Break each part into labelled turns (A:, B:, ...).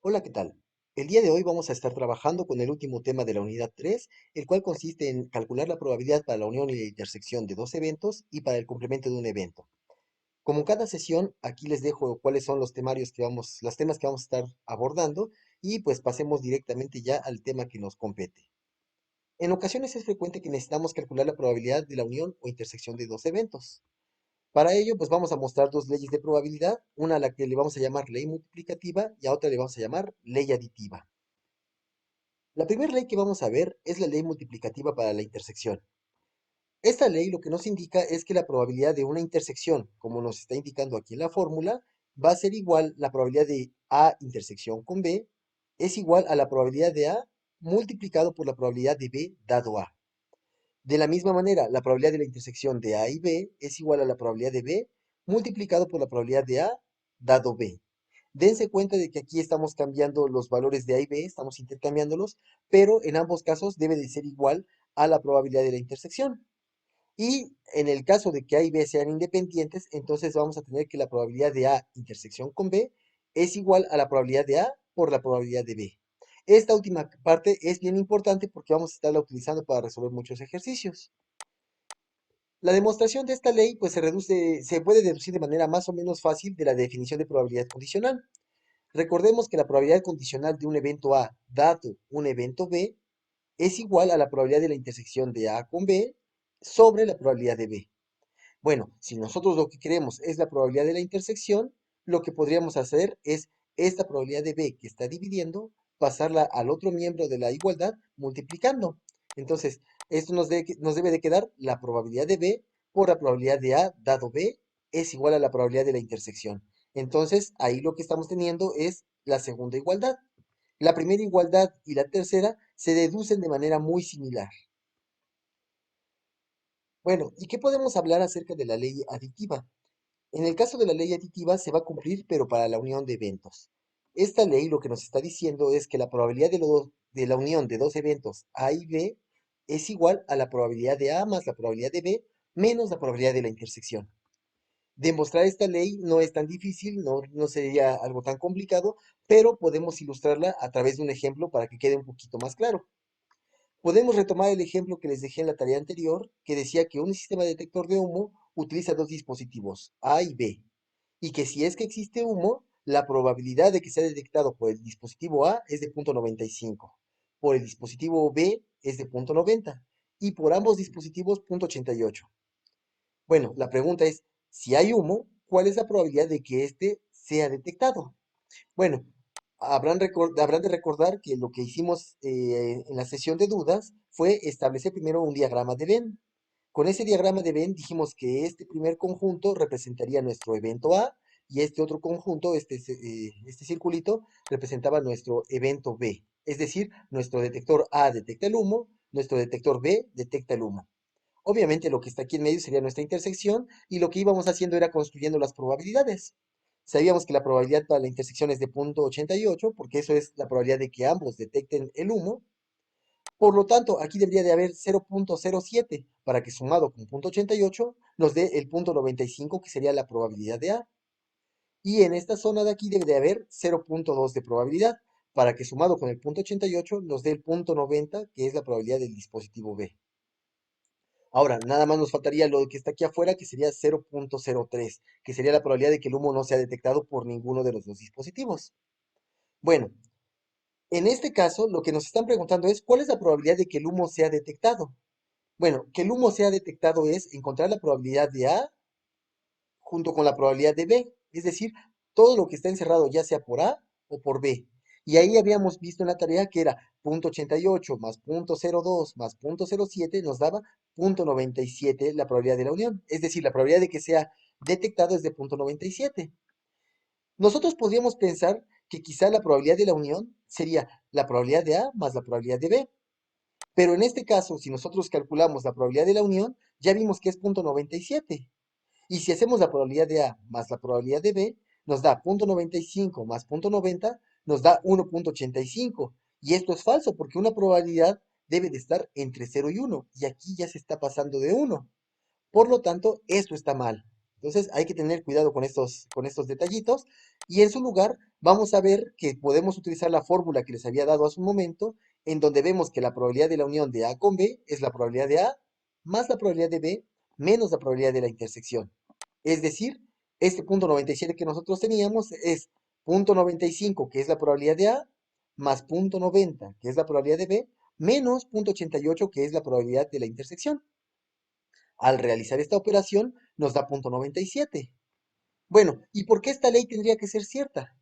A: Hola, ¿qué tal? El día de hoy vamos a estar trabajando con el último tema de la unidad 3, el cual consiste en calcular la probabilidad para la unión y la intersección de dos eventos y para el complemento de un evento. Como cada sesión, aquí les dejo cuáles son los los temas que vamos a estar abordando y pues pasemos directamente ya al tema que nos compete. En ocasiones es frecuente que necesitamos calcular la probabilidad de la unión o intersección de dos eventos. Para ello, pues vamos a mostrar dos leyes de probabilidad, una a la que le vamos a llamar ley multiplicativa y a otra le vamos a llamar ley aditiva. La primera ley que vamos a ver es la ley multiplicativa para la intersección. Esta ley lo que nos indica es que la probabilidad de una intersección, como nos está indicando aquí en la fórmula, va a ser igual la probabilidad de A intersección con B, es igual a la probabilidad de A multiplicado por la probabilidad de B dado A. De la misma manera, la probabilidad de la intersección de A y B es igual a la probabilidad de B multiplicado por la probabilidad de A dado B. Dense cuenta de que aquí estamos cambiando los valores de A y B, estamos intercambiándolos, pero en ambos casos debe de ser igual a la probabilidad de la intersección. Y en el caso de que A y B sean independientes, entonces vamos a tener que la probabilidad de A intersección con B es igual a la probabilidad de A por la probabilidad de B. Esta última parte es bien importante porque vamos a estarla utilizando para resolver muchos ejercicios. La demostración de esta ley pues se puede deducir de manera más o menos fácil de la definición de probabilidad condicional. Recordemos que la probabilidad condicional de un evento A dado un evento B es igual a la probabilidad de la intersección de A con B sobre la probabilidad de B. Bueno, si nosotros lo que queremos es la probabilidad de la intersección, lo que podríamos hacer es esta probabilidad de B que está dividiendo, pasarla al otro miembro de la igualdad multiplicando. Entonces, esto nos debe de quedar la probabilidad de B por la probabilidad de A dado B es igual a la probabilidad de la intersección. Entonces, ahí lo que estamos teniendo es la segunda igualdad. La primera igualdad y la tercera se deducen de manera muy similar. Bueno, ¿y qué podemos hablar acerca de la ley aditiva? En el caso de la ley aditiva se va a cumplir, pero para la unión de eventos. Esta ley lo que nos está diciendo es que la probabilidad de la unión de dos eventos A y B es igual a la probabilidad de A más la probabilidad de B menos la probabilidad de la intersección. Demostrar esta ley no es tan difícil, no sería algo tan complicado, pero podemos ilustrarla a través de un ejemplo para que quede un poquito más claro. Podemos retomar el ejemplo que les dejé en la tarea anterior, que decía que un sistema detector de humo utiliza dos dispositivos, A y B, y que si es que existe humo, la probabilidad de que sea detectado por el dispositivo A es de 0.95, por el dispositivo B es de 0.90 y por ambos dispositivos 0.88. Bueno, la pregunta es, si hay humo, ¿cuál es la probabilidad de que éste sea detectado? Bueno, habrán de recordar que lo que hicimos en la sesión de dudas fue establecer primero un diagrama de Venn. Con ese diagrama de Venn dijimos que este primer conjunto representaría nuestro evento A y este otro conjunto, este circulito, representaba nuestro evento B. Es decir, nuestro detector A detecta el humo, nuestro detector B detecta el humo. Obviamente lo que está aquí en medio sería nuestra intersección y lo que íbamos haciendo era construyendo las probabilidades. Sabíamos que la probabilidad para la intersección es de 0.88 porque eso es la probabilidad de que ambos detecten el humo. Por lo tanto, aquí debería de haber 0.07 para que sumado con 0.88 nos dé el 0.95 que sería la probabilidad de A. Y en esta zona de aquí debe de haber 0.2 de probabilidad para que sumado con el 0.88 nos dé el 0.90 que es la probabilidad del dispositivo B. Ahora, nada más nos faltaría lo que está aquí afuera, que sería 0.03, que sería la probabilidad de que el humo no sea detectado por ninguno de los dos dispositivos. Bueno, en este caso, lo que nos están preguntando es, ¿cuál es la probabilidad de que el humo sea detectado? Bueno, que el humo sea detectado es encontrar la probabilidad de A junto con la probabilidad de B, es decir, todo lo que está encerrado ya sea por A o por B. Y ahí habíamos visto en la tarea que era 0.88 más 0.02 más 0.07 nos daba 0.97 la probabilidad de la unión. Es decir, la probabilidad de que sea detectado es de 0.97. Nosotros podríamos pensar que quizá la probabilidad de la unión sería la probabilidad de A más la probabilidad de B. Pero en este caso, si nosotros calculamos la probabilidad de la unión, ya vimos que es 0.97. Y si hacemos la probabilidad de A más la probabilidad de B, nos da 0.95 más 0.90, nos da 1.85. Y esto es falso porque una probabilidad debe de estar entre 0 y 1. Y aquí ya se está pasando de 1. Por lo tanto, esto está mal. Entonces hay que tener cuidado con estos detallitos. Y en su lugar vamos a ver que podemos utilizar la fórmula que les había dado hace un momento, en donde vemos que la probabilidad de la unión de A con B es la probabilidad de A más la probabilidad de B menos la probabilidad de la intersección. Es decir, este punto 97 que nosotros teníamos es punto 95, que es la probabilidad de A, más punto 90, que es la probabilidad de B, menos punto 88, que es la probabilidad de la intersección. Al realizar esta operación, nos da punto 97. Bueno, ¿y por qué esta ley tendría que ser cierta?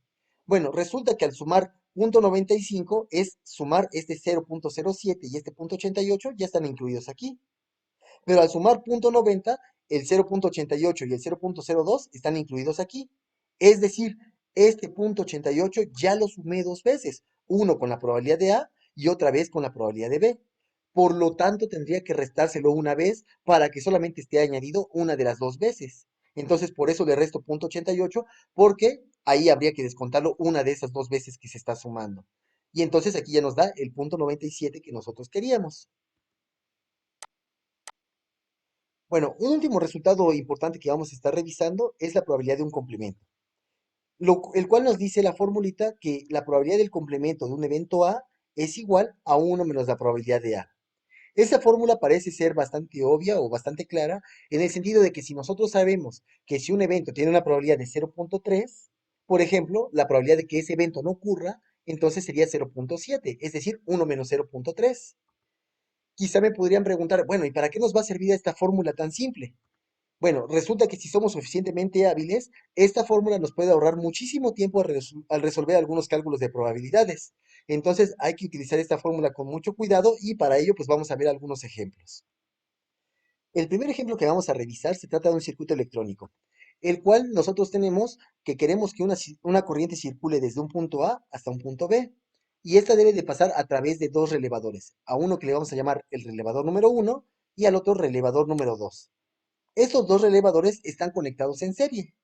A: Bueno, resulta que al sumar punto 95 es sumar este 0.07 y este punto 88 ya están incluidos aquí. Pero al sumar punto 90, el 0.88 y el 0.02 están incluidos aquí. Es decir, este punto 88 ya lo sumé dos veces, uno con la probabilidad de A y otra vez con la probabilidad de B. Por lo tanto, tendría que restárselo una vez para que solamente esté añadido una de las dos veces. Entonces, por eso le resto punto 88, porque ahí habría que descontarlo una de esas dos veces que se está sumando. Y entonces aquí ya nos da el punto 97 que nosotros queríamos. Bueno, un último resultado importante que vamos a estar revisando es la probabilidad de un complemento, el cual nos dice la formulita que la probabilidad del complemento de un evento A es igual a uno menos la probabilidad de A. Esa fórmula parece ser bastante obvia o bastante clara en el sentido de que si nosotros sabemos que si un evento tiene una probabilidad de 0.3, por ejemplo, la probabilidad de que ese evento no ocurra, entonces sería 0.7, es decir, uno menos 0.3. Quizá me podrían preguntar, bueno, ¿y para qué nos va a servir esta fórmula tan simple? Bueno, resulta que si somos suficientemente hábiles, esta fórmula nos puede ahorrar muchísimo tiempo al resolver algunos cálculos de probabilidades. Entonces hay que utilizar esta fórmula con mucho cuidado y para ello pues vamos a ver algunos ejemplos. El primer ejemplo que vamos a revisar se trata de un circuito electrónico, el cual nosotros tenemos que queremos que una corriente circule desde un punto A hasta un punto B. Y esta debe de pasar a través de dos relevadores, a uno que le vamos a llamar el relevador número uno y al otro relevador número 2. Estos dos relevadores están conectados en serie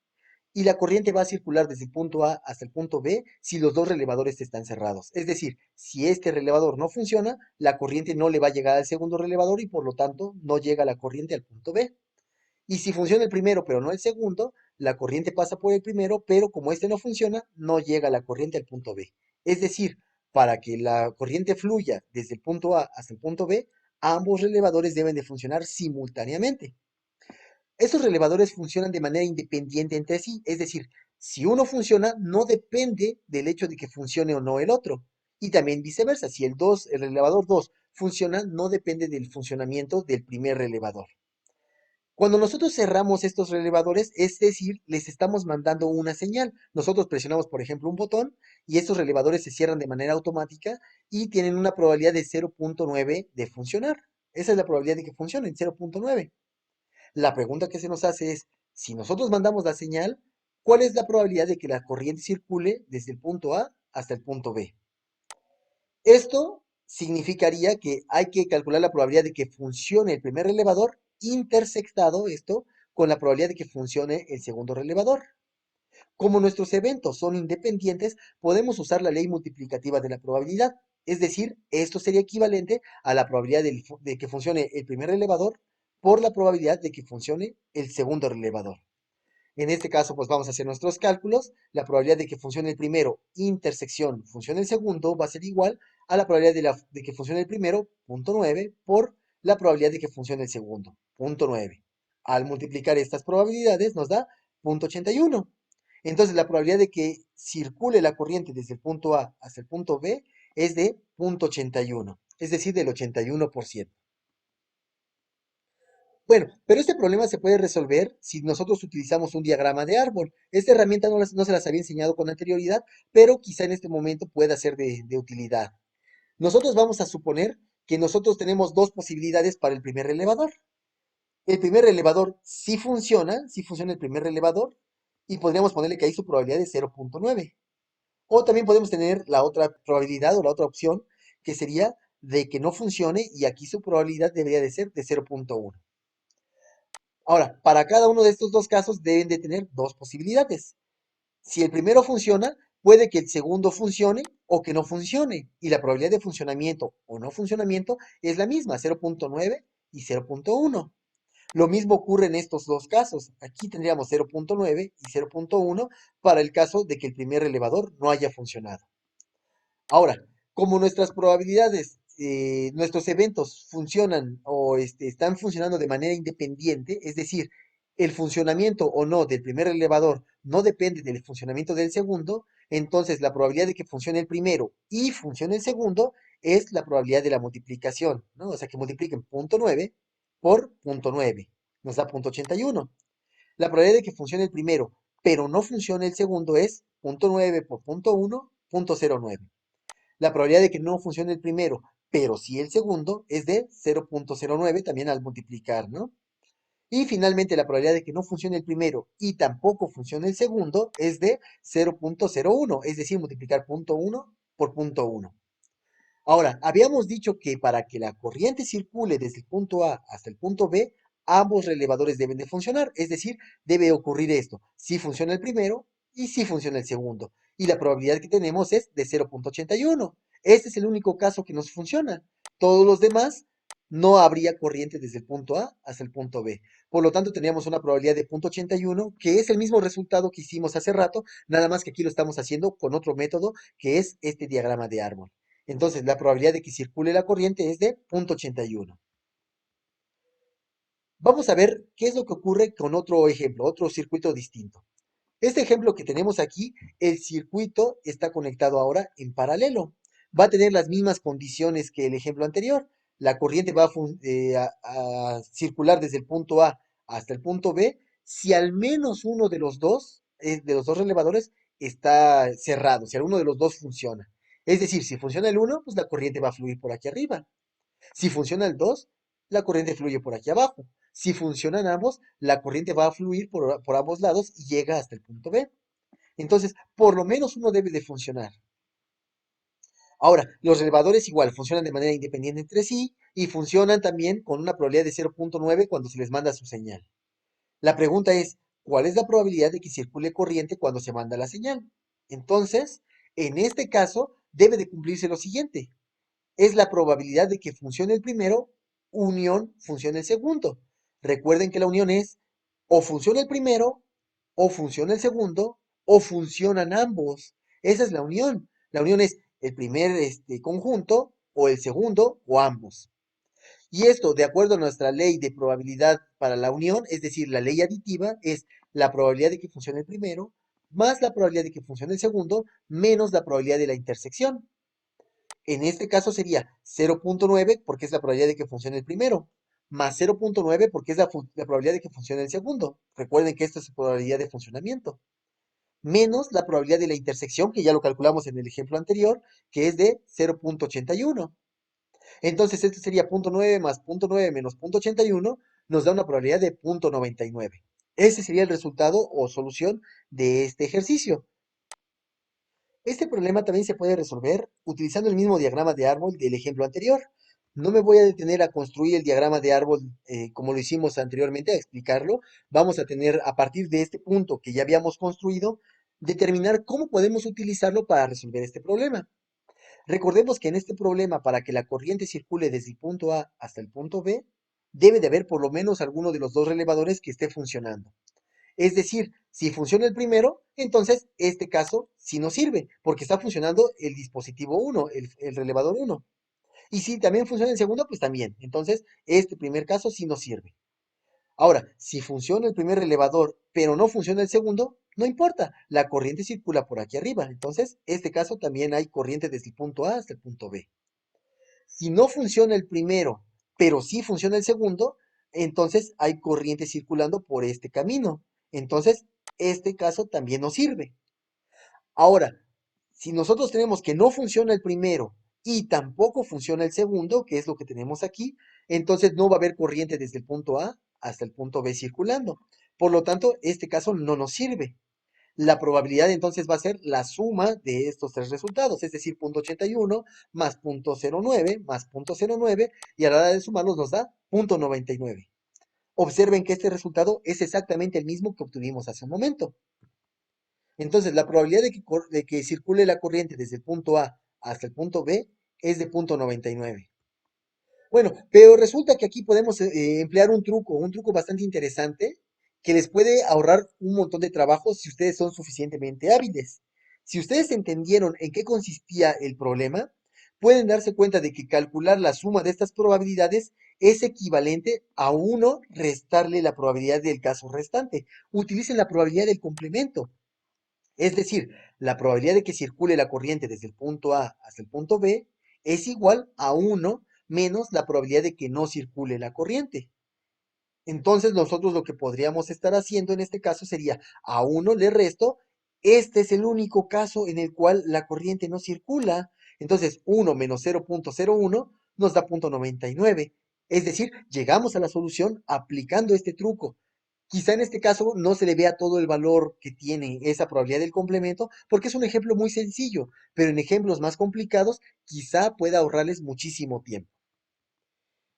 A: y la corriente va a circular desde el punto A hasta el punto B si los dos relevadores están cerrados. Es decir, si este relevador no funciona, la corriente no le va a llegar al segundo relevador y por lo tanto no llega la corriente al punto B. Y si funciona el primero pero no el segundo, la corriente pasa por el primero, pero como este no funciona, no llega la corriente al punto B. Es decir, para que la corriente fluya desde el punto A hasta el punto B, ambos relevadores deben de funcionar simultáneamente. Estos relevadores funcionan de manera independiente entre sí, es decir, si uno funciona, no depende del hecho de que funcione o no el otro. Y también viceversa, si el relevador 2 funciona, no depende del funcionamiento del primer relevador. Cuando nosotros cerramos estos relevadores, es decir, les estamos mandando una señal. Nosotros presionamos, por ejemplo, un botón y estos relevadores se cierran de manera automática y tienen una probabilidad de 0.9 de funcionar. Esa es la probabilidad de que funcionen, 0.9. La pregunta que se nos hace es, si nosotros mandamos la señal, ¿cuál es la probabilidad de que la corriente circule desde el punto A hasta el punto B? Esto significaría que hay que calcular la probabilidad de que funcione el primer relevador intersectado esto con la probabilidad de que funcione el segundo relevador. Como nuestros eventos son independientes, podemos usar la ley multiplicativa de la probabilidad. Es decir, esto sería equivalente a la probabilidad de que funcione el primer relevador por la probabilidad de que funcione el segundo relevador. En este caso, pues vamos a hacer nuestros cálculos. La probabilidad de que funcione el primero, intersección, funcione el segundo, va a ser igual a la probabilidad de que funcione el primero, punto 9, por la probabilidad de que funcione el segundo, punto 9. Al multiplicar estas probabilidades nos da punto 81. Entonces, la probabilidad de que circule la corriente desde el punto A hasta el punto B es de punto 81, es decir, del 81%. Bueno, pero este problema se puede resolver si nosotros utilizamos un diagrama de árbol. Esta herramienta no se las había enseñado con anterioridad, pero quizá en este momento pueda ser de utilidad. Nosotros vamos a suponer que nosotros tenemos dos posibilidades para el primer relevador. El primer relevador sí funciona el primer relevador, y podríamos ponerle que ahí su probabilidad es 0.9. O también podemos tener la otra probabilidad o la otra opción, que sería de que no funcione, y aquí su probabilidad debería de ser de 0.1. Ahora, para cada uno de estos dos casos deben de tener dos posibilidades. Si el primero funciona, puede que el segundo funcione o que no funcione. Y la probabilidad de funcionamiento o no funcionamiento es la misma, 0.9 y 0.1. Lo mismo ocurre en estos dos casos. Aquí tendríamos 0.9 y 0.1 para el caso de que el primer elevador no haya funcionado. Ahora, como nuestras probabilidades, nuestros eventos funcionan o están funcionando de manera independiente, es decir, el funcionamiento o no del primer elevador no depende del funcionamiento del segundo, entonces la probabilidad de que funcione el primero y funcione el segundo es la probabilidad de la multiplicación, ¿no? O sea, que multipliquen punto .9 por punto .9, nos da punto .81. La probabilidad de que funcione el primero, pero no funcione el segundo es punto .9 por punto .1, punto .09. La probabilidad de que no funcione el primero, pero sí el segundo, es de 0.09 también al multiplicar, ¿no? Y finalmente la probabilidad de que no funcione el primero y tampoco funcione el segundo es de 0.01, es decir, multiplicar punto .1 por punto .1. Ahora, habíamos dicho que para que la corriente circule desde el punto A hasta el punto B, ambos relevadores deben de funcionar, es decir, debe ocurrir esto, si funciona el primero y si funciona el segundo. Y la probabilidad que tenemos es de 0.81. Este es el único caso que nos funciona. Todos los demás no habría corriente desde el punto A hasta el punto B. Por lo tanto, tendríamos una probabilidad de 0.81, que es el mismo resultado que hicimos hace rato, nada más que aquí lo estamos haciendo con otro método, que es este diagrama de árbol. Entonces, la probabilidad de que circule la corriente es de 0.81. Vamos a ver qué es lo que ocurre con otro ejemplo, otro circuito distinto. Este ejemplo que tenemos aquí, el circuito está conectado ahora en paralelo. Va a tener las mismas condiciones que el ejemplo anterior. La corriente va a circular desde el punto A hasta el punto B si al menos uno de los dos relevadores está cerrado, si alguno de los dos funciona. Es decir, si funciona el uno, pues la corriente va a fluir por aquí arriba. Si funciona el 2, la corriente fluye por aquí abajo. Si funcionan ambos, la corriente va a fluir por ambos lados y llega hasta el punto B. Entonces, por lo menos uno debe de funcionar. Ahora, los relevadores igual funcionan de manera independiente entre sí y funcionan también con una probabilidad de 0.9 cuando se les manda su señal. La pregunta es, ¿cuál es la probabilidad de que circule corriente cuando se manda la señal? Entonces, en este caso, debe de cumplirse lo siguiente. Es la probabilidad de que funcione el primero, unión funcione el segundo. Recuerden que la unión es o funciona el primero, o funciona el segundo, o funcionan ambos. Esa es la unión. La unión es el primer conjunto, o el segundo, o ambos. Y esto, de acuerdo a nuestra ley de probabilidad para la unión, es decir, la ley aditiva, es la probabilidad de que funcione el primero, más la probabilidad de que funcione el segundo, menos la probabilidad de la intersección. En este caso sería 0.9 porque es la probabilidad de que funcione el primero, más 0.9 porque es la probabilidad de que funcione el segundo. Recuerden que esto es probabilidad de funcionamiento. Menos la probabilidad de la intersección, que ya lo calculamos en el ejemplo anterior, que es de 0.81. Entonces, esto sería 0.9 más 0.9 menos 0.81, nos da una probabilidad de 0.99. Ese sería el resultado o solución de este ejercicio. Este problema también se puede resolver utilizando el mismo diagrama de árbol del ejemplo anterior. No me voy a detener a construir el diagrama de árbol como lo hicimos anteriormente, a explicarlo. Vamos a tener a partir de este punto que ya habíamos construido, determinar cómo podemos utilizarlo para resolver este problema. Recordemos que en este problema, para que la corriente circule desde el punto A hasta el punto B, debe de haber por lo menos alguno de los dos relevadores que esté funcionando. Es decir, si funciona el primero, entonces este caso sí nos sirve, porque está funcionando el dispositivo 1, el relevador 1. Y si también funciona el segundo, pues también. Entonces, este primer caso sí nos sirve. Ahora, si funciona el primer relevador, pero no funciona el segundo, no importa, la corriente circula por aquí arriba. Entonces, este caso también hay corriente desde el punto A hasta el punto B. Si no funciona el primero, pero sí funciona el segundo, entonces hay corriente circulando por este camino. Entonces, este caso también nos sirve. Ahora, si nosotros tenemos que no funciona el primero y tampoco funciona el segundo, que es lo que tenemos aquí, entonces no va a haber corriente desde el punto A hasta el punto B circulando. Por lo tanto, este caso no nos sirve. La probabilidad entonces va a ser la suma de estos tres resultados, es decir, 0.81 más 0.09 más 0.09 y a la hora de sumarlos nos da 0.99. Observen que este resultado es exactamente el mismo que obtuvimos hace un momento. Entonces, la probabilidad de que circule la corriente desde el punto A hasta el punto B es de 0.99. Bueno, pero resulta que aquí podemos emplear un truco bastante interesante que les puede ahorrar un montón de trabajo si ustedes son suficientemente hábiles. Si ustedes entendieron en qué consistía el problema, pueden darse cuenta de que calcular la suma de estas probabilidades es equivalente a uno restarle la probabilidad del caso restante. Utilicen la probabilidad del complemento. Es decir, la probabilidad de que circule la corriente desde el punto A hasta el punto B es igual a uno menos la probabilidad de que no circule la corriente. Entonces nosotros lo que podríamos estar haciendo en este caso sería a uno le resto, este es el único caso en el cual la corriente no circula. Entonces uno menos 0,01 nos da 0,99. Es decir, llegamos a la solución aplicando este truco. Quizá en este caso no se le vea todo el valor que tiene esa probabilidad del complemento, porque es un ejemplo muy sencillo, pero en ejemplos más complicados quizá pueda ahorrarles muchísimo tiempo.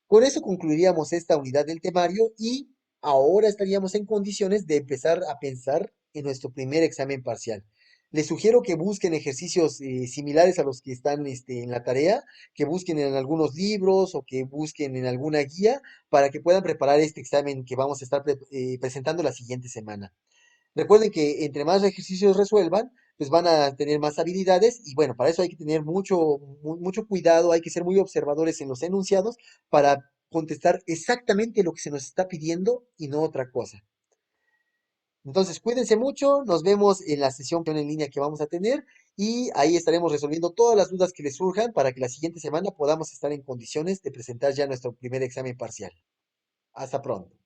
A: Con eso concluiríamos esta unidad del temario y ahora estaríamos en condiciones de empezar a pensar en nuestro primer examen parcial. Les sugiero que busquen ejercicios similares a los que están en la tarea, que busquen en algunos libros o que busquen en alguna guía para que puedan preparar este examen que vamos a estar presentando la siguiente semana. Recuerden que entre más ejercicios resuelvan, pues van a tener más habilidades y bueno, para eso hay que tener mucho cuidado, hay que ser muy observadores en los enunciados para contestar exactamente lo que se nos está pidiendo y no otra cosa. Entonces, cuídense mucho, nos vemos en la sesión en línea que vamos a tener y ahí estaremos resolviendo todas las dudas que les surjan para que la siguiente semana podamos estar en condiciones de presentar ya nuestro primer examen parcial. Hasta pronto.